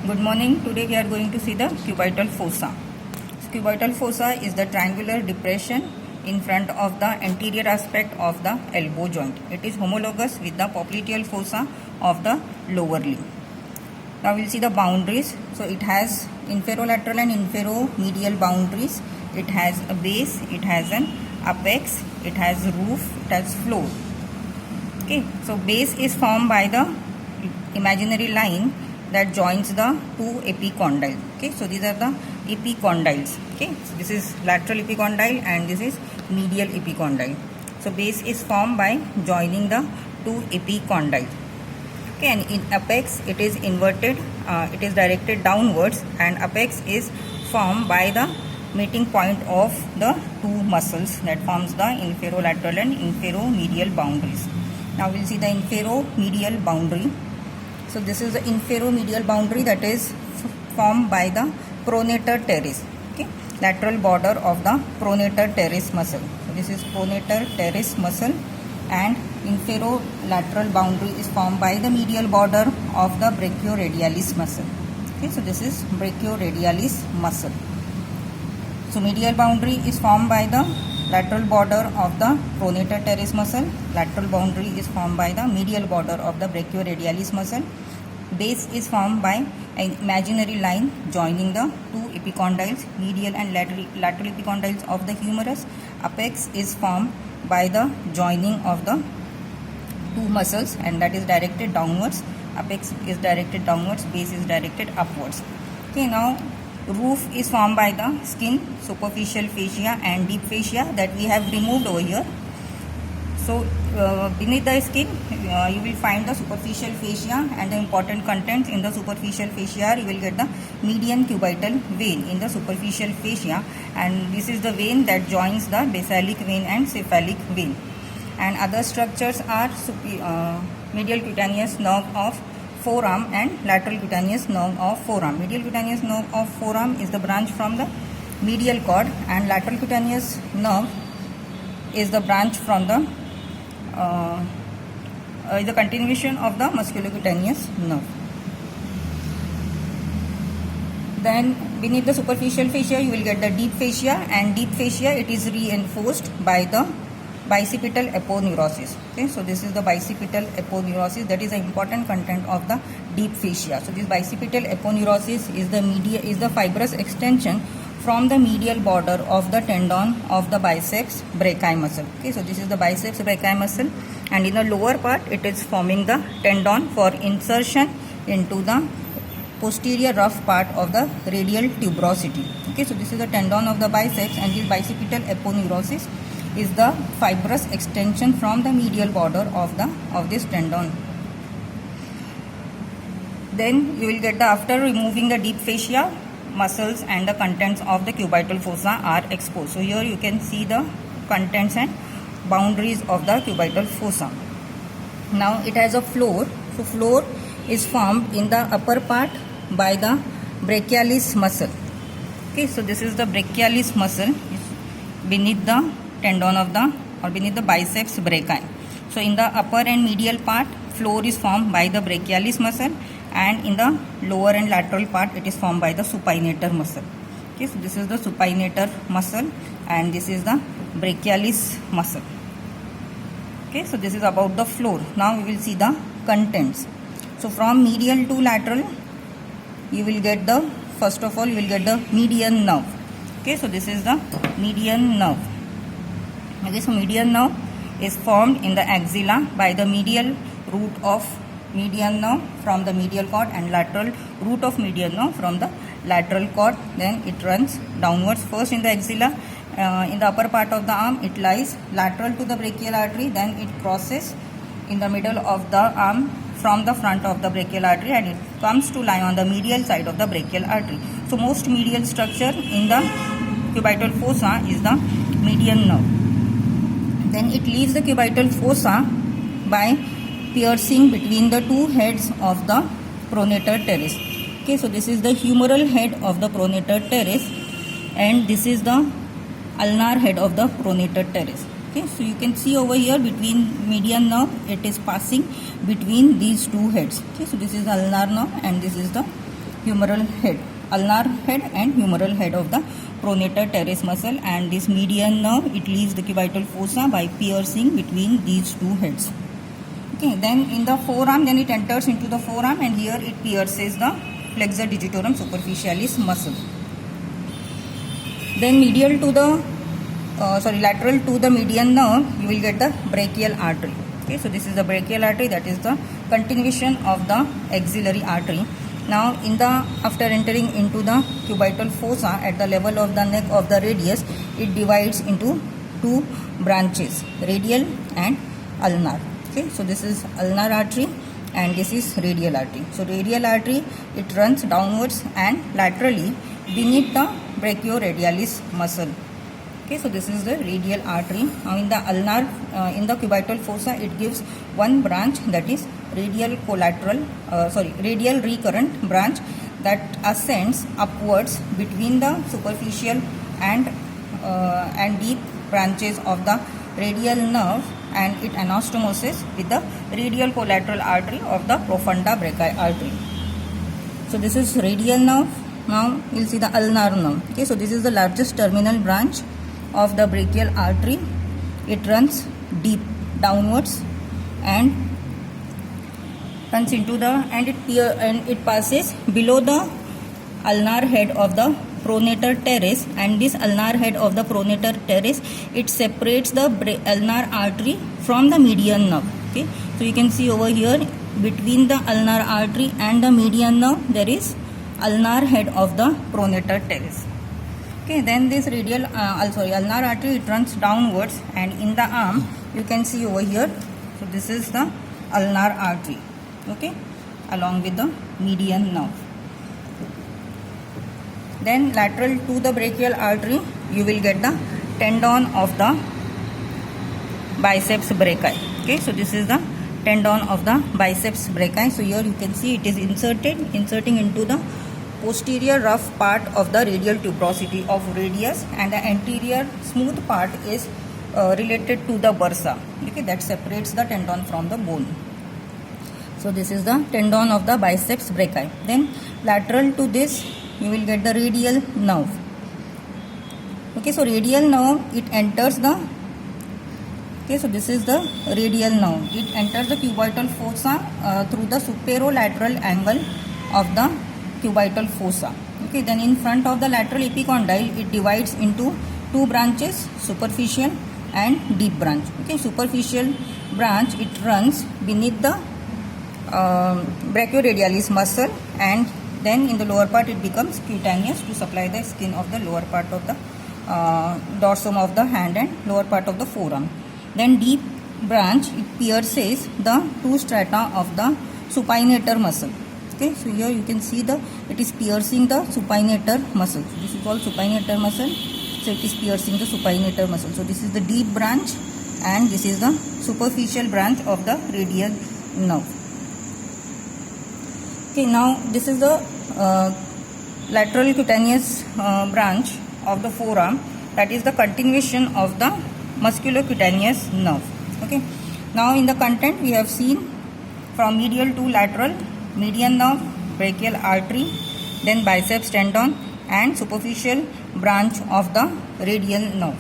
Good morning. Today we are going to see the cubital fossa. Cubital fossa is the triangular depression in front of the anterior aspect of the elbow joint. It is homologous with the popliteal fossa of the lower limb. Now we will see the boundaries. So it has inferolateral and inferomedial boundaries. It has a base, it has an apex, it has roof, it has floor. Okay, so base is formed by the imaginary line that joins the two epicondyles. Okay, so these are the epicondyles. Okay, so this is lateral epicondyle and this is medial epicondyle. So base is formed by joining the two epicondyles. Okay, and in apex it is inverted, it is directed downwards, and apex is formed by the meeting point of the two muscles that forms the inferolateral and inferomedial boundaries. Now we will see the inferomedial boundary. So this is the inferomedial boundary that is formed by the pronator teres, okay, lateral border of the pronator teres muscle. So this is pronator teres muscle, and inferolateral boundary is formed by the medial border of the brachioradialis muscle. Okay, so this is brachioradialis muscle. So medial boundary is formed by the lateral border of the pronator teres muscle. Lateral boundary is formed by the medial border of the brachioradialis muscle. Base is formed by an imaginary line joining the two epicondyles, medial and lateral epicondyles of the humerus. Apex is formed by the joining of the two muscles, and that is directed downwards. Apex is directed downwards, base is directed upwards. Okay, now roof is formed by the skin, superficial fascia and deep fascia that we have removed over here. So beneath the skin you will find the superficial fascia, and the important contents in the superficial fascia, you will get the median cubital vein in the superficial fascia, and this is the vein that joins the basalic vein and cephalic vein. And other structures are medial cutaneous nerve of forearm and lateral cutaneous nerve of forearm. Medial cutaneous nerve of forearm is the branch from the medial cord, and lateral cutaneous nerve is the branch from the continuation of the musculocutaneous nerve. Then beneath the superficial fascia you will get the deep fascia, and deep fascia it is reinforced by the bicipital aponeurosis. Okay, so this is the bicipital aponeurosis, that is the important content of the deep fascia. So this bicipital aponeurosis is the fibrous extension from the medial border of the tendon of the biceps brachii muscle. Okay, so this is the biceps brachii muscle, and in the lower part it is forming the tendon for insertion into the posterior rough part of the radial tuberosity. Okay, so this is the tendon of the biceps, and this bicipital aponeurosis is the fibrous extension from the medial border of this tendon. Then you will get after removing the deep fascia, muscles and the contents of the cubital fossa are exposed. So here you can see the contents and boundaries of the cubital fossa. Now it has a floor. So floor is formed in the upper part by the brachialis muscle. Okay, so this is the brachialis muscle beneath the tendon of beneath the biceps brachii. So in the upper and medial part, floor is formed by the brachialis muscle, and in the lower and lateral part it is formed by the supinator muscle. Okay, so this is the supinator muscle, and this is the brachialis muscle. Okay, so this is about the floor. Now we will see the contents. So from medial to lateral you will get the, first of all you will get the median nerve. Okay, so this is the median nerve. Okay, so median nerve is formed in the axilla by the medial root of median nerve from the medial cord, and lateral root of median nerve from the lateral cord. Then it runs downwards. First in the axilla, in the upper part of the arm it lies lateral to the brachial artery, then it crosses in the middle of the arm from the front of the brachial artery, and it comes to lie on the medial side of the brachial artery. So most medial structure in the cubital fossa is the median nerve. Then it leaves the cubital fossa by piercing between the two heads of the pronator teres. Okay, so this is the humeral head of the pronator teres, and this is the ulnar head of the pronator teres. Okay, so you can see over here between median nerve, it is passing between these two heads. Okay, so this is the ulnar nerve and this is the humeral head, ulnar head and humeral head of the pronator teres muscle, and this median nerve, it leaves the cubital fossa by piercing between these two heads. Okay, then in the forearm, then it enters into the forearm, and here it pierces the flexor digitorum superficialis muscle. Then medial to the lateral to the median nerve, you will get the brachial artery. Okay, so this is the brachial artery, that is the continuation of the axillary artery. Now after entering into the cubital fossa at the level of the neck of the radius, it divides into two branches, radial and ulnar. Okay, so this is ulnar artery and this is radial artery. So radial artery, it runs downwards and laterally beneath the brachioradialis muscle. Okay, so this is the radial artery. Now in the ulnar, in the cubital fossa, it gives one branch, that is radial recurrent branch, that ascends upwards between the superficial and deep branches of the radial nerve, and it anastomoses with the radial collateral artery of the profunda brachii artery. So this is radial nerve. Now you will see the ulnar nerve. Okay, so this is the largest terminal branch of the brachial artery. It runs deep downwards and runs into the and it passes below the ulnar head of the pronator teres, and this ulnar head of the pronator teres, it separates the ulnar artery from the median nerve. Okay, so you can see over here between the ulnar artery and the median nerve there is ulnar head of the pronator teres. Okay, then this ulnar artery, it runs downwards, and in the arm you can see over here, so this is the ulnar artery, okay, along with the median nerve. Then lateral to the brachial artery, you will get the tendon of the biceps brachii. Okay, so this is the tendon of the biceps brachii. So here you can see it is inserting into the posterior rough part of the radial tuberosity of radius, and the anterior smooth part is related to the bursa. Okay, that separates the tendon from the bone. So this is the tendon of the biceps brachii. Then lateral to this, you will get the radial nerve. Okay, so radial nerve, it enters the, okay, so this is the radial nerve. It enters the cubital fossa through the superolateral angle of the cubital fossa. Okay, then in front of the lateral epicondyle, it divides into two branches, superficial and deep branch. Okay, superficial branch, it runs beneath the brachioradialis muscle, and then in the lower part it becomes cutaneous to supply the skin of the lower part of the dorsum of the hand and lower part of the forearm. Then deep branch, it pierces the two strata of the supinator muscle. Okay, so here you can see it is piercing the supinator muscle. So this is called supinator muscle. So it is piercing the supinator muscle. So this is the deep branch, and this is the superficial branch of the radial nerve. Okay, now this is the lateral cutaneous branch of the forearm, that is the continuation of the musculocutaneous nerve. Okay, now in the content we have seen from medial to lateral, median nerve, brachial artery, then biceps tendon and superficial branch of the radial nerve.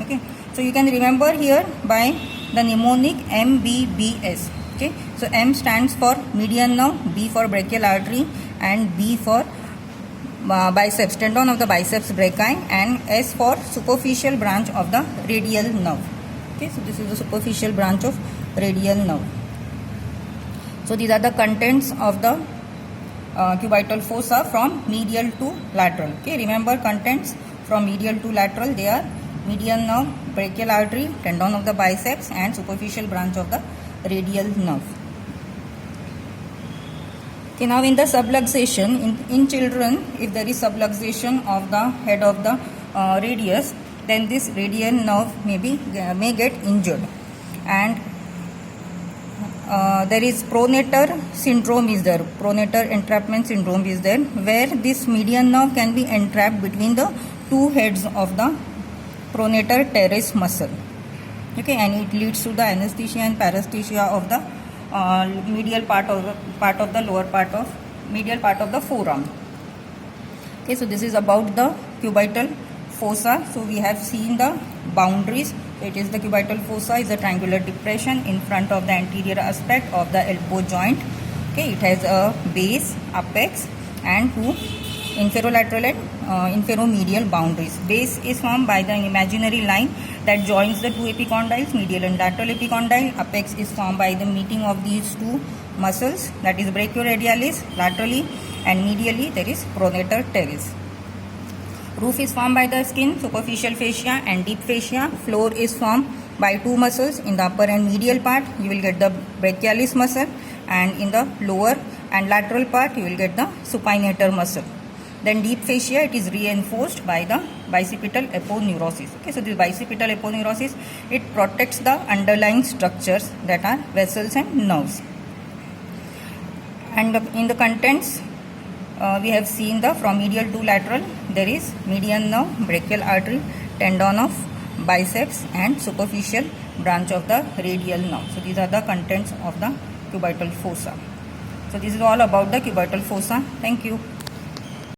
Okay, so you can remember here by the mnemonic MBBS. Okay, so M stands for median nerve, B for brachial artery, and B for biceps, tendon of the biceps brachii, and S for superficial branch of the radial nerve. Okay, so this is the superficial branch of radial nerve. So these are the contents of the cubital fossa from medial to lateral. Okay, remember contents from medial to lateral, they are median nerve, brachial artery, tendon of the biceps, and superficial branch of the radial nerve. Okay, now in the subluxation, in children, if there is subluxation of the head of the radius, then this radial nerve may get injured, and there is pronator syndrome is there, pronator entrapment syndrome is there, where this median nerve can be entrapped between the two heads of the pronator teres muscle. Okay, and it leads to the anesthesia and paresthesia of the medial part of the lower part of medial part of the forearm. Okay, so this is about the cubital fossa. So we have seen the boundaries. It is the cubital fossa is a triangular depression in front of the anterior aspect of the elbow joint. Okay, it has a base, apex, and two inferolateral and inferomedial boundaries. Base is formed by the imaginary line that joins the two epicondyles, medial and lateral epicondyle. Apex is formed by the meeting of these two muscles, that is brachioradialis laterally, and medially there is pronator teres. Roof is formed by the skin, superficial fascia and deep fascia. Floor is formed by two muscles. In the upper and medial part, you will get the brachialis muscle, and in the lower and lateral part, you will get the supinator muscle. Then deep fascia, it is reinforced by the bicipital aponeurosis. Okay, so this bicipital aponeurosis, it protects the underlying structures that are vessels and nerves. And in the contents, we have seen the from medial to lateral, there is median nerve, brachial artery, tendon of biceps, and superficial branch of the radial nerve. So these are the contents of the cubital fossa. So this is all about the cubital fossa. Thank you.